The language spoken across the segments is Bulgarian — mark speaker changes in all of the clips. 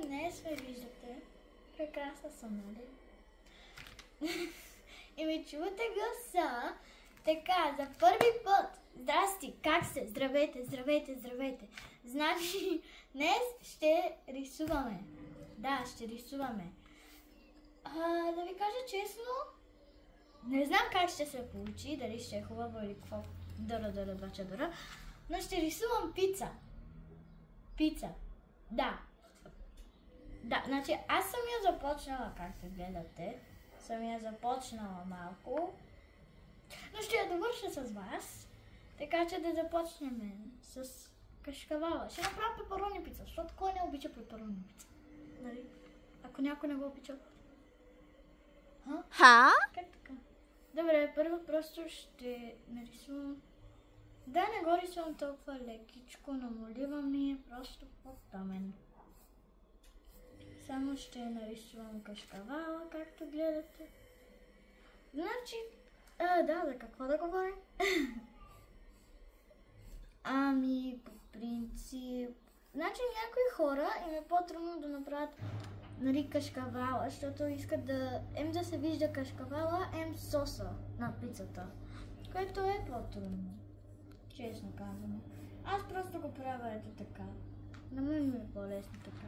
Speaker 1: днес ме виждате. Прекрасна съм, нали? И ми чувате гласа. Така, за първи път. Здрасти, как сте? Здравейте, здравейте, здравейте. Значи, днес ще рисуваме. Да, ще рисуваме. Да ви кажа честно, не знам как ще се получи, дали ще е хубаво или какво. Дъра, но ще рисувам пица. Пица. Да. Да, значи аз съм я започнала, както гледате. Съм я започнала малко. Но ще я довърша с вас. Така че да започнем с кашкавала. Ще направя пепарони пица, защото кой не обича пепарони пица? Нали? Ако някой не го обича.
Speaker 2: Ха?
Speaker 1: Как така? Добре, първо просто ще нарисувам. Да, не го рисувам толкова лекичко, но молива ми е просто по-тъмен. Само ще нарисувам кашкавала, както гледате. Значи, за какво да говоря? Ами, по принцип... Значи някои хора им е по-трудно да направят кашкавала, защото искат да се вижда кашкавала, соса на пицата, което е по-трудно. Честно казано. Аз просто го правя ето така. На мен ми е по-лесно така.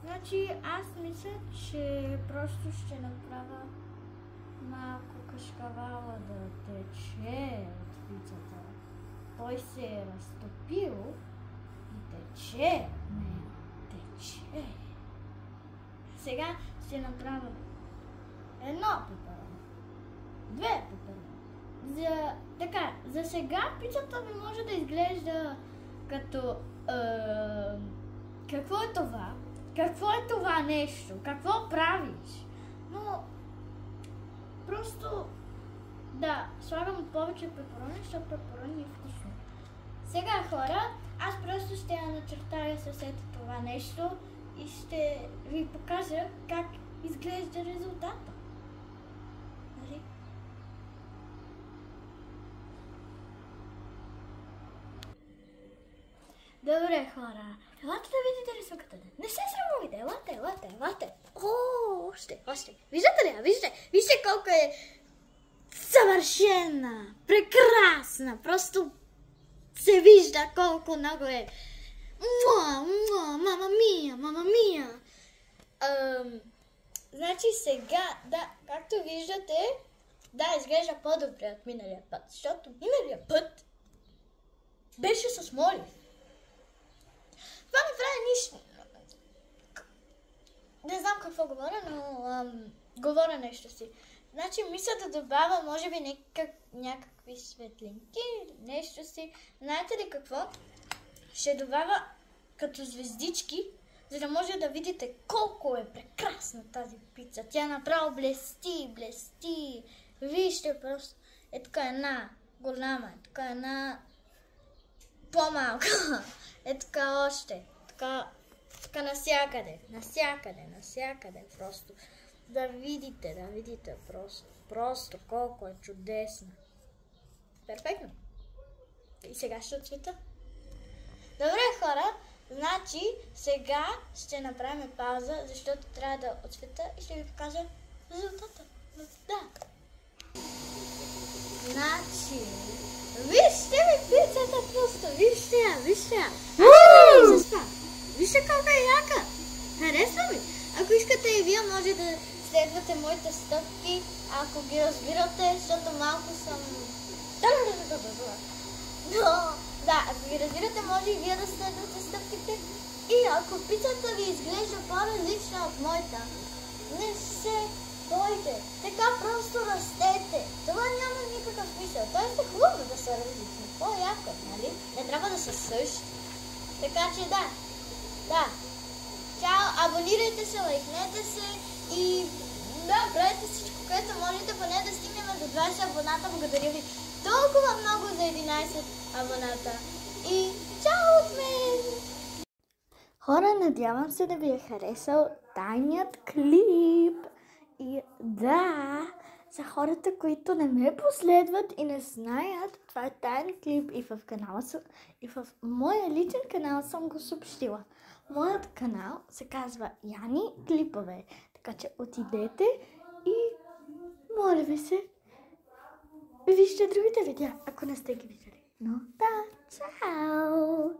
Speaker 1: Значи аз мисля, че просто ще направя малко кашкавала да тече от пицата. Той се е разтопил и тече. Не, тече. Сега ще направя едно пепарони. Две пепарони. За сега пицата ми може да изглежда като... какво е това? Какво е това нещо? Какво правиш? Но... Просто... Да, слагам повече пепарони, защото пепарони е вкусно. Сега, хора, аз просто ще я начертая с ето това нещо и ще ви покажа как изглежда резултата. Нали? Добре, хора. Елате да видите рисунката. Не се срамувайте. Елате. Още. Виждате ли я? Вижте колко е съвършена, прекрасна. Просто се вижда колко много е. Мама мия. Значи сега, да, както виждате, да, изглежда по-добре от миналия път, защото миналия път беше с молив. Това ми прави нищо. Не знам какво говоря, но говоря нещо си. Значи мисля да добавя, може би, някакви светлинки, нещо си. Знаете ли какво? Ще добавя като звездички, за да може да видите колко е прекрасна тази пица. Тя направо блести. Вижте просто. Е така една голяма, е така една по-малка. Е така още. Така навсякъде. Просто да видите просто колко е чудесна. Перфектно. И сега ще отцвета. Добре, хора, значи сега ще направим пауза, защото трябва да отцвета и ще ви покажа резултата. Да. Значи, вижте ми пицата просто, вижте я. Вижте колко е яка. Харесва ми. Ако искате и вие, може да следвате моите стъпки, ако ги разбирате, защото малко съм... Но, да, ако ги разбирате, може и вие да следвате стъпките. И ако пицата ви изглежда по-различна от моята, не се бойте. Така просто растете. Това няма никакъв смисъл. Тоест е хубаво да са различни. По-яко, нали? Не трябва да са същи. Така че да. Чао, абонирайте се, лайкнете се и да, правете всичко, което можете, поне да стигнем до 20 абоната. Благодаря ви толкова много за 11 абоната. И чао от мен! Хора, надявам се да ви е харесал тайният клип. И да, За хората, които не ме последват и не знаят, това е таен клип и в канала и в моя личен канал съм го съобщила. Моят канал се казва Яни Клипове, така че отидете и моля ви се, вижте другите видеа, ако не сте ги видели. Но да, чао!